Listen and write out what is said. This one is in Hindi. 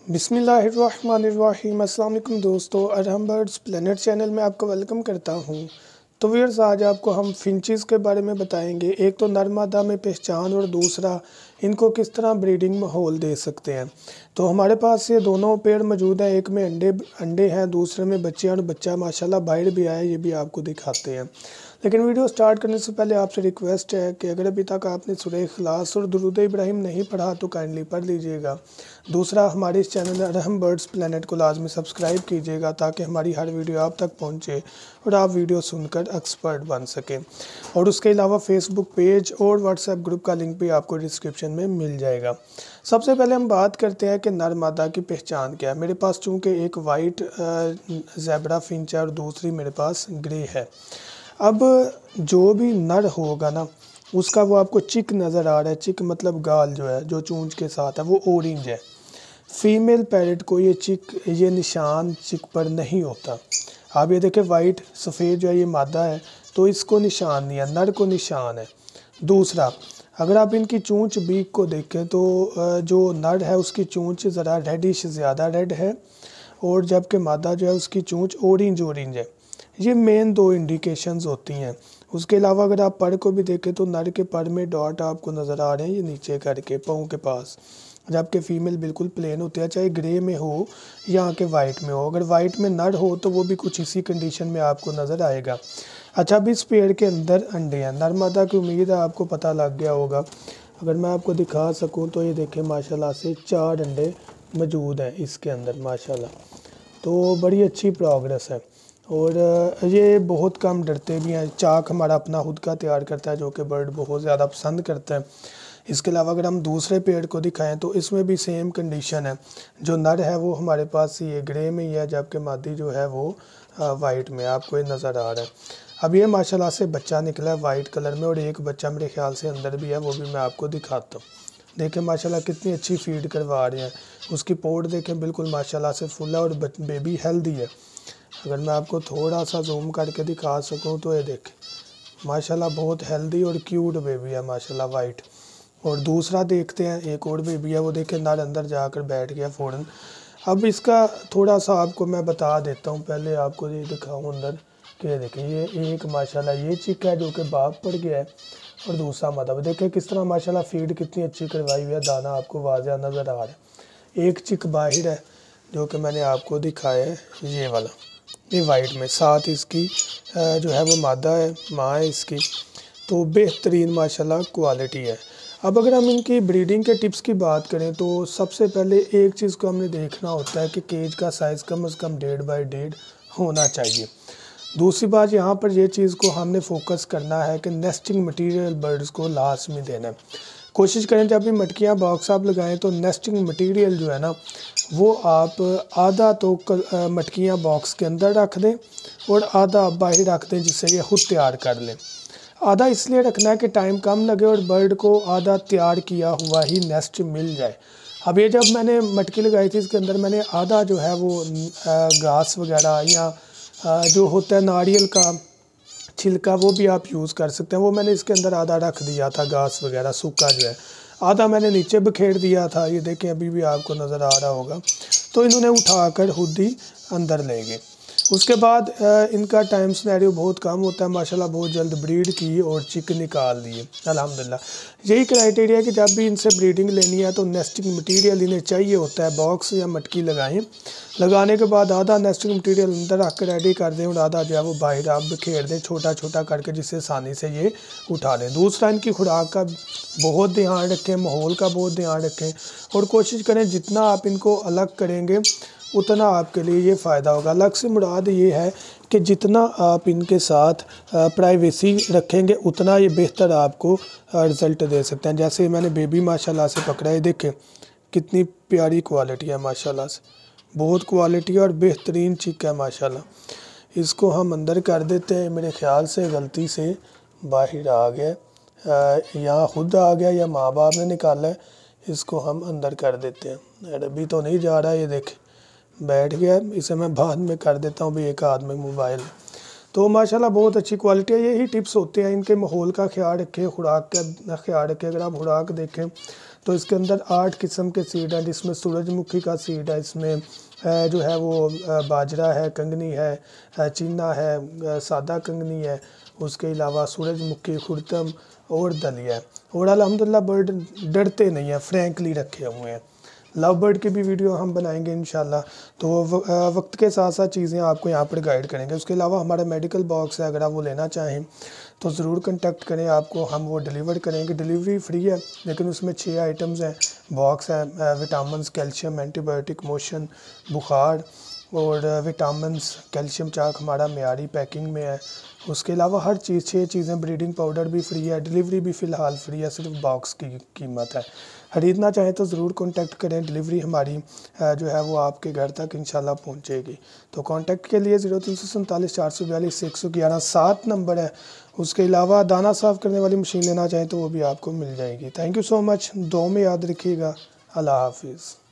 बिस्मिल्लाहिर्रहमानिर्रहीम। अस्सलाम वालेकुम दोस्तों, अरहम बर्ड्स प्लेनेट चैनल में आपको वेलकम करता हूँ। तो व्यूअर्स, आज आपको हम फिंचेस के बारे में बताएंगे। एक तो नर मादा में पहचान और दूसरा इनको किस तरह ब्रीडिंग माहौल दे सकते हैं। तो हमारे पास ये दोनों पेड़ मौजूद हैं। एक में अंडे हैं, दूसरे में बच्चे हैं और बच्चा माशाल्लाह बाहर भी आया, ये भी आपको दिखाते हैं। लेकिन वीडियो स्टार्ट करने से पहले आपसे रिक्वेस्ट है कि अगर अभी तक आपने सूरह इखलास और दुरूद इब्राहिम नहीं पढ़ा तो काइंडली पढ़ लीजिएगा। दूसरा, हमारे इस चैनल अरहम बर्ड्स प्लेनेट को लाजमी सब्सक्राइब कीजिएगा ताकि हमारी हर वीडियो आप तक पहुंचे और आप वीडियो सुनकर एक्सपर्ट बन सकें। और उसके अलावा फेसबुक पेज और व्हाट्सएप ग्रुप का लिंक भी आपको डिस्क्रिप्शन में मिल जाएगा। सबसे पहले हम बात करते हैं कि नर मादा की पहचान क्या है। मेरे पास चूँकि एक वाइट ज़ेब्रा फिंच है और दूसरी मेरे पास ग्रे है। अब जो भी नर होगा ना, उसका वो आपको चिक नज़र आ रहा है। चिक मतलब गाल जो है, जो चूंच के साथ है, वो ऑरेंज है। फीमेल पैरेट को ये निशान चिक पर नहीं होता। आप ये देखें, वाइट सफ़ेद जो है ये मादा है, तो इसको निशान नहीं है, नर को निशान है। दूसरा, अगर आप इनकी चूंच बीक को देखें तो जो नर है उसकी चूंच ज़रा रेडिश, ज़्यादा रेड है, और जबकि मादा जो है उसकी चूंच ऑरेंज है। ये मेन दो इंडिकेशंस होती हैं। उसके अलावा अगर आप पर को भी देखें तो नर के पर में डॉट आपको नज़र आ रहे हैं, ये नीचे करके पाँव के पास, जबकि फ़ीमेल बिल्कुल प्लेन होती है, चाहे ग्रे में हो या कि वाइट में हो। अगर वाइट में नर हो तो वो भी कुछ इसी कंडीशन में आपको नज़र आएगा। अच्छा, अब इस पेड़ के अंदर अंडे हैं। नर मादा की उम्मीद है आपको पता लग गया होगा। अगर मैं आपको दिखा सकूँ तो ये देखें, माशाल्लाह से 4 अंडे मौजूद हैं इसके अंदर माशाल्लाह। तो बड़ी अच्छी प्रोग्रेस है और ये बहुत कम डरते भी हैं। चाक हमारा अपना खुद का तैयार करता है, जो कि बर्ड बहुत ज़्यादा पसंद करते हैं। इसके अलावा अगर हम दूसरे पेड़ को दिखाएं तो इसमें भी सेम कंडीशन है। जो नर है वो हमारे पास ये ग्रे में ही है, जबकि मादी जो है वो वाइट में आपको ये नज़र आ रहा है। अब ये माशाल्लाह से बच्चा निकला है वाइट कलर में, और एक बच्चा मेरे ख्याल से अंदर भी है, वो भी मैं आपको दिखाता हूँ। देखें माशाल्लाह कितनी अच्छी फीड करवा रहे हैं। उसकी पोट देखें बिल्कुल माशाल्लाह से फुल है और बेबी हेल्दी है। अगर मैं आपको थोड़ा सा जूम करके दिखा सकूं तो ये देखें माशाल्लाह बहुत हेल्दी और क्यूट बेबी है माशाल्लाह वाइट। और दूसरा देखते हैं, एक और बेबी है, वो देखें नर अंदर जाकर बैठ गया फ़ौरन। अब इसका थोड़ा सा आपको मैं बता देता हूँ, पहले आपको ये दिखाऊँ अंदर कि देखें ये एक माशाल्लाह ये चिक है जो कि बाग पड़ गया है, और दूसरा मादा। देखें किस तरह माशाल्लाह फीड कितनी अच्छी करवाई हुई है, दाना आपको वाज़िह नज़र आ रहा है। एक चिक बाहर है जो कि मैंने आपको दिखाया है, ये वाला, ये वाइट में, साथ इसकी जो है वो मादा है, माँ है इसकी। तो बेहतरीन माशाल्लाह क्वालिटी है। अब अगर हम इनकी ब्रीडिंग के टिप्स की बात करें तो सबसे पहले एक चीज़ को हमने देखना होता है कि केज का साइज़ कम से कम 1.5 बाई 1.5 होना चाहिए। दूसरी बात, यहाँ पर ये चीज़ को हमने फोकस करना है कि नेस्टिंग मटेरियल बर्ड्स को लास्ट में देना है। कोशिश करें जब भी मटकियाँ बॉक्स आप लगाएं तो नेस्टिंग मटेरियल जो है ना, वो आप आधा तो मटकियाँ बॉक्स के अंदर रख दें और आधा आप बाहर रख दें, जिससे ये खुद तैयार कर लें। आधा इसलिए रखना है कि टाइम कम लगे और बर्ड को आधा तैयार किया हुआ ही नेस्ट मिल जाए। अब ये जब मैंने मटकी लगाई थी, इसके अंदर मैंने आधा जो है वो घास वगैरह या जो होता है नारियल का छिलका, वो भी आप यूज़ कर सकते हैं, वो मैंने इसके अंदर आधा रख दिया था, घास वगैरह सूखा जो है। आधा मैंने नीचे बिखेर दिया था, ये देखें अभी भी आपको नज़र आ रहा होगा। तो इन्होंने उठाकर खुद ही अंदर ले गए। उसके बाद इनका टाइम सिनेरियो बहुत कम होता है माशाल्लाह, बहुत जल्द ब्रीड की और चिक निकाल दिए अल्हम्दुलिल्लाह। यही क्राइटेरिया कि जब भी इनसे ब्रीडिंग लेनी है तो नेस्टिंग मटेरियल इन्हें चाहिए होता है। बॉक्स या मटकी लगाएं, लगाने के बाद आधा नेस्टिंग मटेरियल अंदर रख कर रेडी कर दें और आधा जो है वो बाहर आप बिखेर दें छोटा छोटा करके, जिससे आसानी से ये उठा लें। दूसरा, इनकी खुराक का बहुत ध्यान रखें, माहौल का बहुत ध्यान रखें, और कोशिश करें जितना आप इनको अलग करेंगे उतना आपके लिए ये फ़ायदा होगा। अलग से मुराद ये है कि जितना आप इनके साथ प्राइवेसी रखेंगे उतना ये बेहतर आपको रिज़ल्ट दे सकते हैं। जैसे मैंने बेबी माशाल्लाह से पकड़ा है, देखें कितनी प्यारी क्वालिटी है माशाल्लाह से, बहुत क्वालिटी और बेहतरीन चिक है माशाल्लाह। इसको हम अंदर कर देते हैं। मेरे ख़्याल से गलती से बाहर आ गया, यहाँ खुद आ गया या माँ बाप ने निकाला है, इसको हम अंदर कर देते हैं। अभी तो नहीं जा रहा है, ये देखें बैठ गया। इसे मैं बाद में कर देता हूँ, भी एक हाथ में मोबाइल। तो माशाल्लाह बहुत अच्छी क्वालिटी है। यही टिप्स होते हैं, इनके माहौल का ख्याल रखें, खुराक का ख्याल रखें। अगर आप खुराक देखें तो इसके अंदर 8 किस्म के सीड हैं, जिसमें सूरजमुखी का सीड है, इसमें जो है वो बाजरा है, कंगनी है, चीना है, सादा कंगनी है, उसके अलावा सूरजमुखी, खुर्तम और दलिया है। और अल्हम्दुलिल्लाह बर्ड डरते नहीं हैं, फ्रैंकली रखे हुए हैं। लव बर्ड की भी वीडियो हम बनाएंगे इंशाल्लाह। तो वक्त के साथ साथ चीज़ें आपको यहाँ पर गाइड करेंगे। उसके अलावा हमारा मेडिकल बॉक्स है, अगर आप वो लेना चाहें तो ज़रूर कांटेक्ट करें, आपको हम वो डिलीवर करेंगे। डिलीवरी फ्री है, लेकिन उसमें 6 आइटम्स हैं। बॉक्स है, विटामिन्स, कैल्शियम, एंटीबायोटिक, मोशन, बुखार और विटामिन्स, कैल्शियम चाक हमारा मेयारी पैकिंग में है। उसके अलावा हर चीज़ 6 चीज़ें, ब्रीडिंग पाउडर भी फ्री है, डिलीवरी भी फ़िलहाल फ्री है, सिर्फ बॉक्स की कीमत है। ख़रीदना चाहें तो ज़रूर कांटेक्ट करें, डिलीवरी हमारी जो है वो आपके घर तक इंशाल्लाह पहुंचेगी। तो कांटेक्ट के लिए 0347 442 111 7 नंबर है। उसके अलावा दाना साफ़ करने वाली मशीन लेना चाहें तो वो भी आपको मिल जाएगी। थैंक यू सो मच, दुआ में याद रखिएगा। अल्लाह हाफिज़।